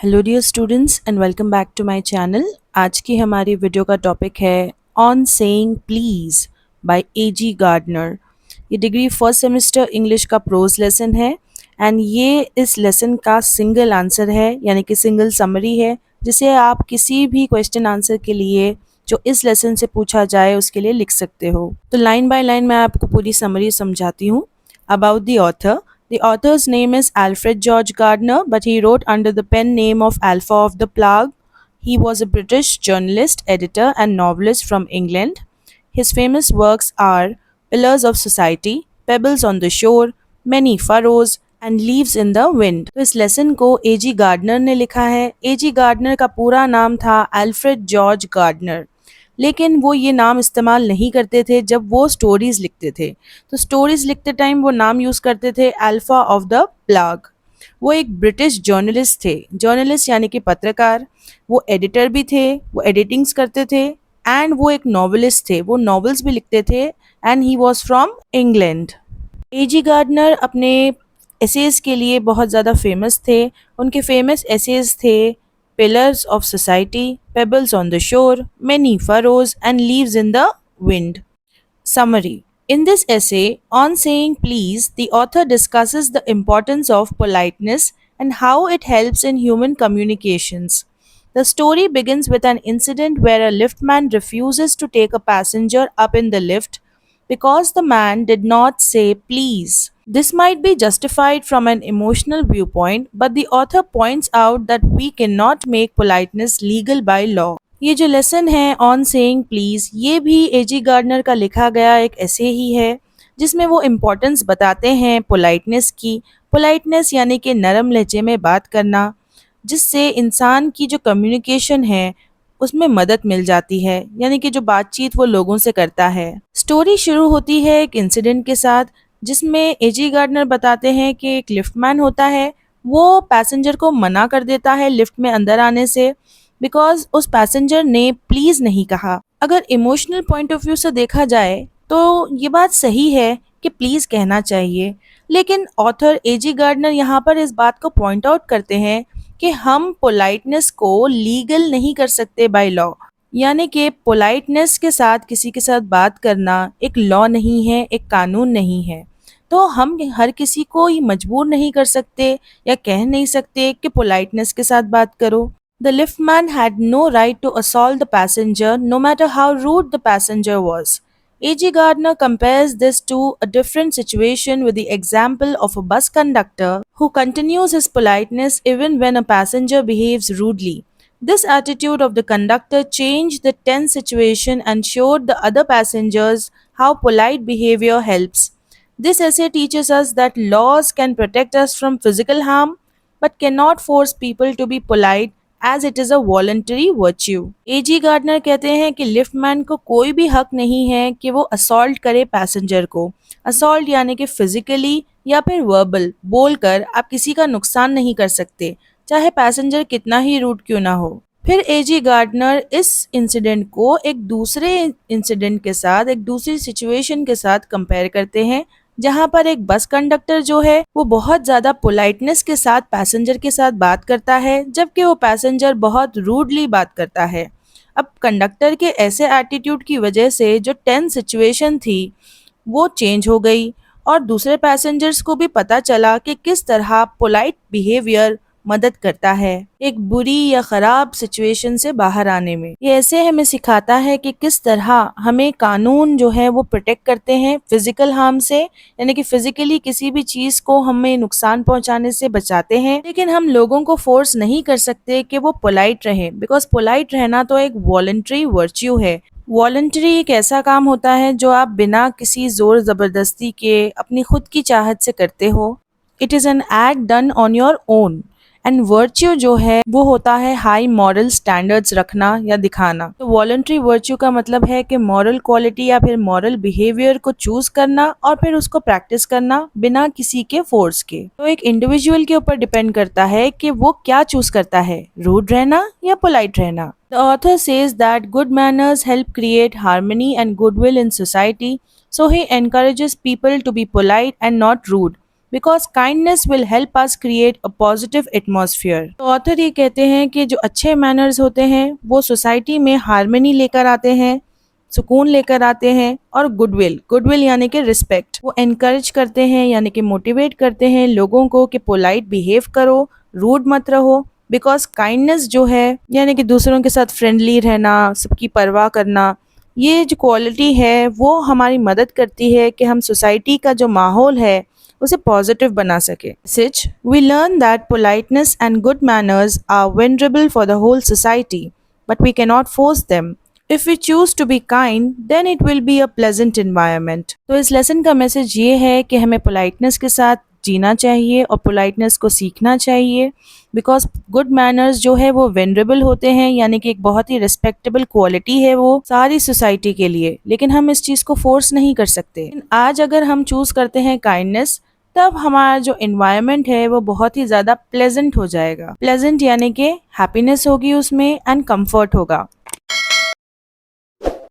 Hello dear students and welcome back to my channel. आज की हमारी वीडियो का टॉपिक है on saying please by AG Gardiner. ये डिग्री फर्स्ट सेमेस्टर इंग्लिश का प्रोज लेसन है एंड ये इस लेसन का सिंगल आंसर है, यानी कि सिंगल समरी है, जिसे आप किसी भी क्वेश्चन आंसर के लिए जो इस लेसन से पूछा जाए उसके लिए लिख सकते हो। तो लाइन बाय लाइन मैं आपको पूरी समरी समझाती हूँ। About the author, the author's name is Alfred George Gardner, but he wrote under the pen name of Alpha of the Plague. He was a British journalist, editor, and novelist from England. His famous works are Pillars of Society, Pebbles on the Shore, Many Furrows, and Leaves in the Wind. तो इस lesson को A.G. Gardener ने लिखा है। A.G. Gardener का पूरा नाम था अल्फ्रेड जॉर्ज गार्डनर, लेकिन वो ये नाम इस्तेमाल नहीं करते थे जब वो स्टोरीज़ लिखते थे। तो स्टोरीज़ लिखते टाइम वो नाम यूज़ करते थे अल्फ़ा ऑफ द प्लाग। वो एक ब्रिटिश जर्नलिस्ट थे, जर्नलिस्ट यानी कि पत्रकार। वो एडिटर भी थे, वो एडिटिंग्स करते थे, एंड वो एक नॉवलिस्ट थे, वो नॉवेल्स भी लिखते थे, and he was from England. AG Gardiner अपने एसेज के लिए बहुत ज़्यादा फेमस थे। उनके फेमस एसेज थे pillars of society, pebbles on the shore, many furrows and leaves in the wind. Summary. In this essay, On Saying Please, the author discusses the importance of politeness and how it helps in human communications. The story begins with an incident where a liftman refuses to take a passenger up in the lift because the man did not say please. This might be justified from an emotional viewpoint, but the author points out that we cannot make politeness legal by law. ये जो lesson है on saying please, ये भी एजी gardener का लिखा गया एक ऐसे ही है, जिसमें वो इम्पोर्टेंस बताते हैं पोलाइटनेस की। पोलाइटनेस यानी कि नरम लहजे में बात करना, जिससे इंसान की जो कम्युनिकेशन है उसमें मदद मिल जाती है, यानी कि जो बातचीत वो लोगों से करता है। स्टोरी शुरू होती है एक इंसिडेंट के साथ, जिसमें एजी गार्डनर बताते हैं कि एक लिफ्टमैन होता है, वो पैसेंजर को मना कर देता है लिफ्ट में अंदर आने से, बिकॉज उस पैसेंजर ने प्लीज़ नहीं कहा। अगर इमोशनल पॉइंट ऑफ व्यू से देखा जाए तो ये बात सही है कि प्लीज़ कहना चाहिए, लेकिन ऑथर एजी गार्डनर यहाँ पर इस बात को पॉइंट आउट करते हैं कि हम पोलाइटनेस को लीगल नहीं कर सकते बाय लॉ, यानी कि पोलाइटनेस के साथ किसी के साथ बात करना एक लॉ नहीं है, एक कानून नहीं है। तो हम हर किसी को ये मजबूर नहीं कर सकते या कह नहीं सकते कि पोलाइटनेस के साथ बात करो। The liftman had no right to assault the passenger, no matter how rude the passenger was. A.G. Gardner compares this to a different situation with the example of a bus conductor who continues his politeness even when a passenger behaves rudely. This attitude of the conductor changed the tense situation and showed the other passengers how polite behavior helps. This essay teaches us that laws can protect us from physical harm but cannot force people to be polite as it is a voluntary virtue. AG Gardiner कहते हैं कि liftman को कोई भी हक नहीं है कि वो असॉल्ट करे पैसेंजर को। असॉल्ट यानी कि फिजिकली या फिर वर्बल बोलकर आप किसी का नुकसान नहीं कर सकते, चाहे पैसेंजर कितना ही रूड क्यों ना हो। फिर एजी गार्डनर इस इंसिडेंट को एक दूसरे इंसिडेंट के साथ, एक दूसरी सिचुएशन के साथ कंपेयर करते हैं, जहां पर एक बस कंडक्टर जो है वो बहुत ज़्यादा पोलाइटनेस के साथ पैसेंजर के साथ बात करता है, जबकि वो पैसेंजर बहुत रूडली बात करता है। अब कंडक्टर के ऐसे एटीट्यूड की वजह से जो टेंस सिचुएशन थी वो चेंज हो गई और दूसरे पैसेंजर्स को भी पता चला कि किस तरह पोलाइट बिहेवियर मदद करता है एक बुरी या ख़राब सिचुएशन से बाहर आने में। ये ऐसे हमें सिखाता है कि किस तरह हमें कानून जो है वो प्रोटेक्ट करते हैं फिजिकल हार्म से, यानी कि फिजिकली किसी भी चीज़ को हमें नुकसान पहुंचाने से बचाते हैं, लेकिन हम लोगों को फोर्स नहीं कर सकते कि वो पोलाइट रहें, बिकॉज पोलाइट रहना तो एक वॉलंटरी वर्च्यू है। वॉलंटरी एक ऐसा काम होता है जो आप बिना किसी ज़ोर ज़बरदस्ती के अपनी खुद की चाहत से करते हो। It is an act done on your own. And virtue जो है वो होता है हाई मॉरल स्टैंडर्ड्स रखना या दिखाना। तो वॉलंटरी वर्च्यू का मतलब है कि मॉरल क्वालिटी या फिर मॉरल बिहेवियर को चूज करना और फिर उसको प्रैक्टिस करना बिना किसी के फोर्स के। तो एक इंडिविजुअल के ऊपर डिपेंड करता है कि वो क्या चूज करता है, रूड रहना या पोलाइट रहना। The author says that good manners help create harmony and goodwill in society, so he encourages people to be polite and not rude. Because kindness will help us create a positive atmosphere. तो author ये कहते हैं कि जो अच्छे manners होते हैं वो सोसाइटी में हार्मनी लेकर आते हैं, सुकून लेकर आते हैं, और गुडविल, गुडविल यानी कि रिस्पेक्ट, वो एनकरेज करते हैं यानी कि मोटिवेट करते हैं लोगों को कि पोलाइट बिहेव करो, रूड मत रहो। बिकॉज काइंडनेस जो है यानी कि दूसरों के साथ फ्रेंडली रहना, सबकी परवाह करना, ये जो क्वालिटी है वो हमारी मदद करती है कि हम सोसाइटी का जो माहौल है उसे पॉजिटिव बना सके। Such we learn that politeness and good manners are venerable for the whole society, but we cannot force them. If we choose to be kind, then it will be a pleasant environment. तो इस lesson का message ये है कि हमें politeness के साथ जीना चाहिए और पोलाइटनेस को सीखना चाहिए, बिकॉज गुड मैनर्स जो है वो वेनरेबल होते हैं, यानी कि एक बहुत ही रिस्पेक्टेबल क्वालिटी है वो सारी सोसाइटी के लिए, लेकिन हम इस चीज़ को फोर्स नहीं कर सकते। आज अगर हम चूज़ करते हैं काइंडनेस, तब हमारा जो इन्वायरमेंट है वो बहुत ही ज़्यादा प्लेजेंट हो जाएगा। प्लेजेंट यानी कि हैप्पीनेस होगी उसमें एंड कंफर्ट होगा।